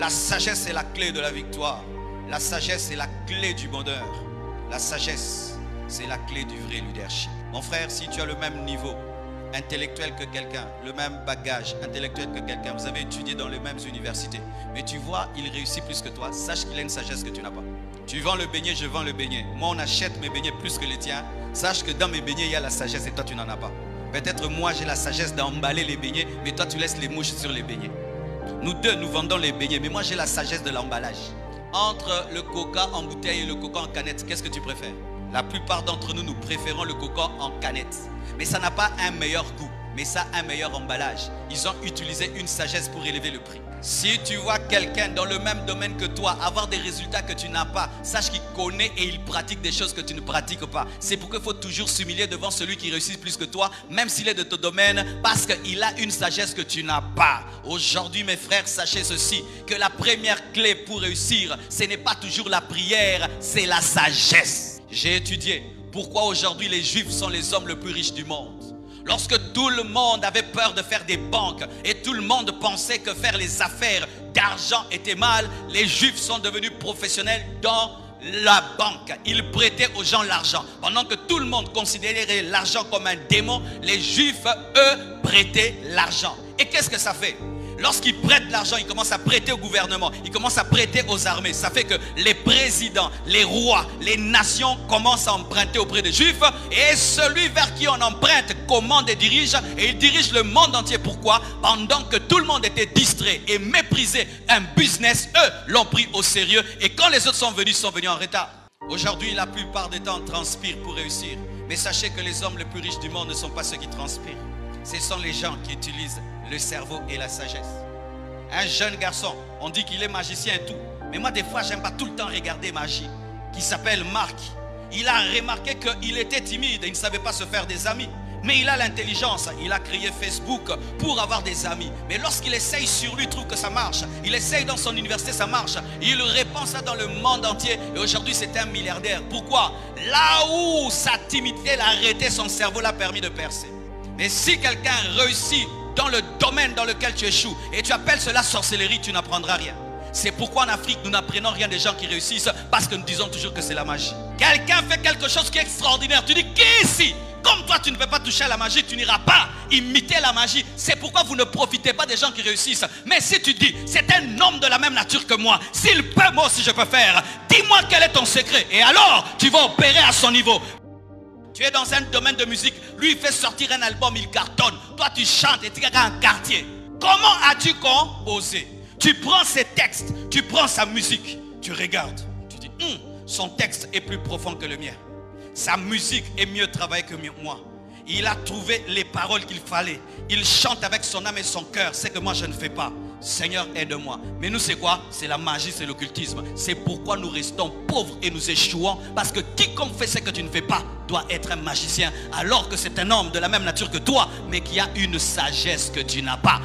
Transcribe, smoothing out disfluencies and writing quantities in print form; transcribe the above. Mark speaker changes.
Speaker 1: La sagesse est la clé de la victoire. La sagesse est la clé du bonheur. La sagesse, c'est la clé du vrai leadership. Mon frère, si tu as le même niveau intellectuel que quelqu'un, le même bagage intellectuel que quelqu'un, vous avez étudié dans les mêmes universités, mais tu vois, il réussit plus que toi, sache qu'il a une sagesse que tu n'as pas. Tu vends le beignet, je vends le beignet. Moi, on achète mes beignets plus que les tiens. Sache que dans mes beignets, il y a la sagesse et toi, tu n'en as pas. Peut-être moi, j'ai la sagesse d'emballer les beignets, mais toi, tu laisses les mouches sur les beignets. Nous deux, nous vendons les beignets, mais moi, j'ai la sagesse de l'emballage. Entre le coca en bouteille et le coca en canette, qu'est-ce que tu préfères? La plupart d'entre nous, nous préférons le coca en canette. Mais ça n'a pas un meilleur goût, mais ça a un meilleur emballage. Ils ont utilisé une sagesse pour élever le prix. Si tu vois quelqu'un dans le même domaine que toi avoir des résultats que tu n'as pas, sache qu'il connaît et il pratique des choses que tu ne pratiques pas. C'est pourquoi il faut toujours s'humilier devant celui qui réussit plus que toi, même s'il est de ton domaine, parce qu'il a une sagesse que tu n'as pas. Aujourd'hui, mes frères, sachez ceci, que la première clé pour réussir, ce n'est pas toujours la prière, c'est la sagesse. J'ai étudié pourquoi aujourd'hui les Juifs sont les hommes les plus riches du monde. Lorsque tout le monde avait peur de faire des banques et tout le monde pensait que faire les affaires d'argent était mal, les Juifs sont devenus professionnels dans la banque. Ils prêtaient aux gens l'argent. Pendant que tout le monde considérait l'argent comme un démon, les Juifs, eux, prêtaient l'argent. Et qu'est-ce que ça fait? Lorsqu'ils prêtent l'argent, ils commencent à prêter au gouvernement, ils commencent à prêter aux armées. Ça fait que les présidents, les rois, les nations commencent à emprunter auprès des Juifs. Et celui vers qui on emprunte commande et dirige. Et il dirige le monde entier. Pourquoi? Pendant que tout le monde était distrait et méprisait un business, eux l'ont pris au sérieux. Et quand les autres sont venus en retard. Aujourd'hui, la plupart des temps, on transpire pour réussir. Mais sachez que les hommes les plus riches du monde ne sont pas ceux qui transpirent. Ce sont les gens qui utilisent le cerveau et la sagesse. Un jeune garçon, on dit qu'il est magicien et tout. Mais moi, des fois, j'aime pas tout le temps regarder magie. Qui s'appelle Marc. Il a remarqué qu'il était timide et il ne savait pas se faire des amis. Mais il a l'intelligence. Il a créé Facebook pour avoir des amis. Mais lorsqu'il essaye sur lui, il trouve que ça marche. Il essaye dans son université, ça marche. Il répand ça dans le monde entier. Et aujourd'hui, c'est un milliardaire. Pourquoi? Là où sa timidité l'a arrêté, son cerveau l'a permis de percer. Mais si quelqu'un réussit dans le domaine dans lequel tu échoues et tu appelles cela sorcellerie, tu n'apprendras rien. C'est pourquoi en Afrique, nous n'apprenons rien des gens qui réussissent, parce que nous disons toujours que c'est la magie. Quelqu'un fait quelque chose qui est extraordinaire. Tu dis, qui ici? Comme toi, tu ne peux pas toucher à la magie, tu n'iras pas imiter la magie. C'est pourquoi vous ne profitez pas des gens qui réussissent. Mais si tu dis, c'est un homme de la même nature que moi, s'il peut, moi aussi je peux faire. Dis-moi quel est ton secret. Et alors, tu vas opérer à son niveau. Tu es dans un domaine de musique, lui il fait sortir un album, il cartonne. Toi tu chantes et tu es un quartier. Comment as-tu composé? Tu prends ses textes, tu prends sa musique, tu regardes. Tu dis, son texte est plus profond que le mien. Sa musique est mieux travaillée que moi. Il a trouvé les paroles qu'il fallait. Il chante avec son âme et son cœur. C'est que moi je ne fais pas. Seigneur, aide-moi. Mais nous c'est quoi? C'est la magie, c'est l'occultisme. C'est pourquoi nous restons pauvres et nous échouons. Parce que quiconque fait ce que tu ne fais pas doit être un magicien. Alors que c'est un homme de la même nature que toi, mais qui a une sagesse que tu n'as pas.